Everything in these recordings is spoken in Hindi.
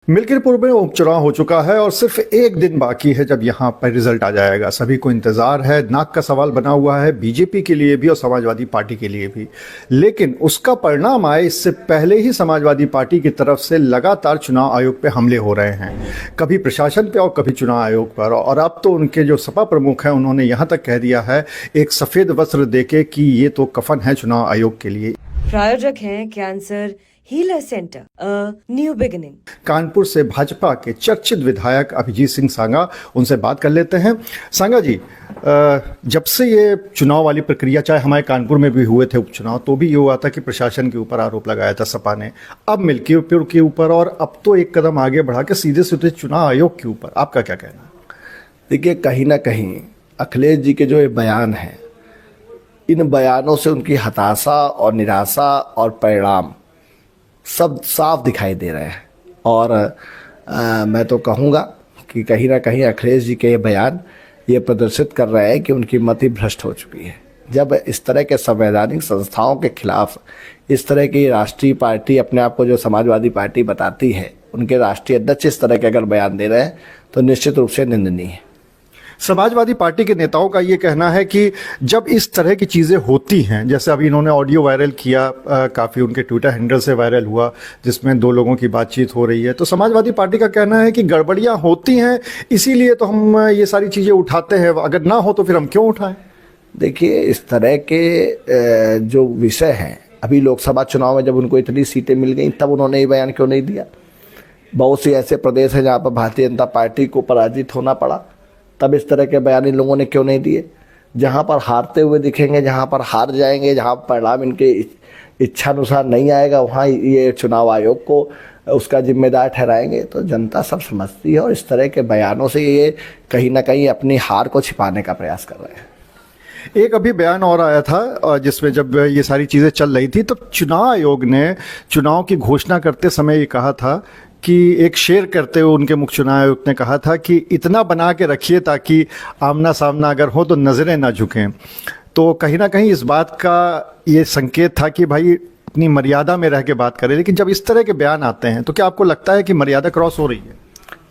मिल्कीपुर में उपचुनाव हो चुका है और सिर्फ एक दिन बाकी है जब यहां पर रिजल्ट आ जाएगा। सभी को इंतजार है, नाक का सवाल बना हुआ है बीजेपी के लिए भी और समाजवादी पार्टी के लिए भी। लेकिन उसका परिणाम आए इससे पहले ही समाजवादी पार्टी की तरफ से लगातार चुनाव आयोग पे हमले हो रहे हैं, कभी प्रशासन पे और कभी चुनाव आयोग पर। और अब तो उनके जो सपा प्रमुख हैं उन्होंने यहाँ तक कह दिया है एक सफ़ेद वस्त्र देके कि ये तो कफन है चुनाव आयोग के लिए। प्रायोजक हैं cancer healer centre, a new beginning. Kanpur से भाजपा के चर्चित विधायक अभिजीत सिंह सांगा, उनसे बात कर लेते हैं। सांगा जी, जब से ये चुनाव वाली प्रक्रिया, चाहे हमारे कानपुर में भी हुए थे उपचुनाव, तो भी ये हुआ था कि प्रशासन के ऊपर आरोप लगाया था सपा ने, अब मिल्कीपुर के ऊपर और अब तो एक कदम आगे बढ़ा के सीधे सीधे चुनाव आयोग के ऊपर, आपका क्या कहना? देखिए, कहीं ना कहीं अखिलेश जी के जो ये बयान हैं, इन बयानों से उनकी हताशा और निराशा और परिणाम सब साफ दिखाई दे रहे हैं। और मैं तो कहूँगा कि कहीं ना कहीं अखिलेश जी के ये बयान ये प्रदर्शित कर रहे हैं कि उनकी मति भ्रष्ट हो चुकी है। जब इस तरह के संवैधानिक संस्थाओं के खिलाफ इस तरह की राष्ट्रीय पार्टी, अपने आप को जो समाजवादी पार्टी बताती है, उनके राष्ट्रीय अध्यक्ष इस तरह के अगर बयान दे रहे हैं तो निश्चित रूप से निंदनीय है। समाजवादी पार्टी के नेताओं का ये कहना है कि जब इस तरह की चीज़ें होती हैं, जैसे अभी इन्होंने ऑडियो वायरल किया, काफ़ी उनके ट्विटर हैंडल से वायरल हुआ, जिसमें दो लोगों की बातचीत हो रही है, तो समाजवादी पार्टी का कहना है कि गड़बड़ियां होती हैं, इसीलिए तो हम ये सारी चीज़ें उठाते हैं, अगर ना हो तो फिर हम क्यों उठाएं? देखिए, इस तरह के जो विषय हैं, अभी लोकसभा चुनाव में जब उनको इतनी सीटें मिल गई तब उन्होंने ये बयान क्यों नहीं दिया? बहुत से ऐसे प्रदेश हैं जहाँ पर भारतीय जनता पार्टी को पराजित होना पड़ा, तब इस तरह के बयान इन लोगों ने क्यों नहीं दिए? जहाँ पर हारते हुए दिखेंगे, जहाँ पर हार जाएंगे, जहाँ परिणाम इनके इच्छानुसार नहीं आएगा, वहाँ ये चुनाव आयोग को उसका जिम्मेदार ठहराएंगे। तो जनता सब समझती है और इस तरह के बयानों से ये कहीं ना कहीं अपनी हार को छिपाने का प्रयास कर रहे हैं। एक अभी बयान और आया था जिसमें जब ये सारी चीज़ें चल रही थी तो चुनाव आयोग ने चुनाव की घोषणा करते समय ये कहा था कि एक शेर करते हुए उनके मुख्य चुनाव आयुक्त ने कहा था कि इतना बना के रखिए ताकि आमना सामना अगर हो तो नज़रें ना झुकें। तो कहीं ना कहीं इस बात का ये संकेत था कि भाई अपनी मर्यादा में रह के बात करें। लेकिन जब इस तरह के बयान आते हैं तो क्या आपको लगता है कि मर्यादा क्रॉस हो रही है?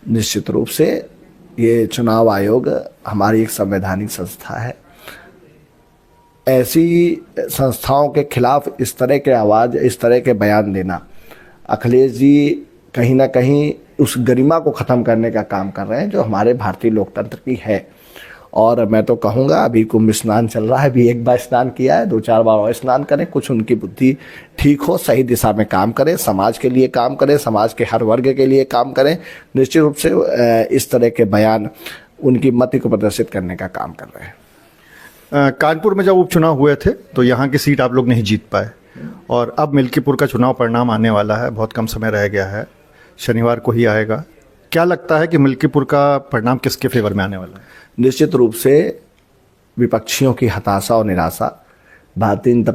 निश्चित रूप से ये चुनाव आयोग हमारी एक संवैधानिक संस्था है। ऐसी संस्थाओं के खिलाफ इस तरह के आवाज़, इस तरह के बयान देना, अखिलेश जी कहीं ना कहीं उस गरिमा को ख़त्म करने का काम कर रहे हैं जो हमारे भारतीय लोकतंत्र की है। और मैं तो कहूँगा, अभी कुंभ स्नान चल रहा है, अभी एक बार स्नान किया है, 2-4 बार और स्नान करें, कुछ उनकी बुद्धि ठीक हो, सही दिशा में काम करें, समाज के लिए काम करें, समाज के हर वर्ग के लिए काम करें। निश्चित रूप से इस तरह के बयान उनकी मति को प्रदर्शित करने का काम कर रहे हैं। कानपुर में जब उपचुनाव हुए थे तो यहाँ की सीट आप लोग नहीं जीत पाए और अब मिल्कीपुर का चुनाव परिणाम आने वाला है, बहुत कम समय रह गया है, शनिवार को ही आएगा। क्या लगता है कि मिल्कीपुर का परिणाम किसके फेवर में आने वाला है? निश्चित रूप से विपक्षियों की हताशा और निराशा भारतीय जनता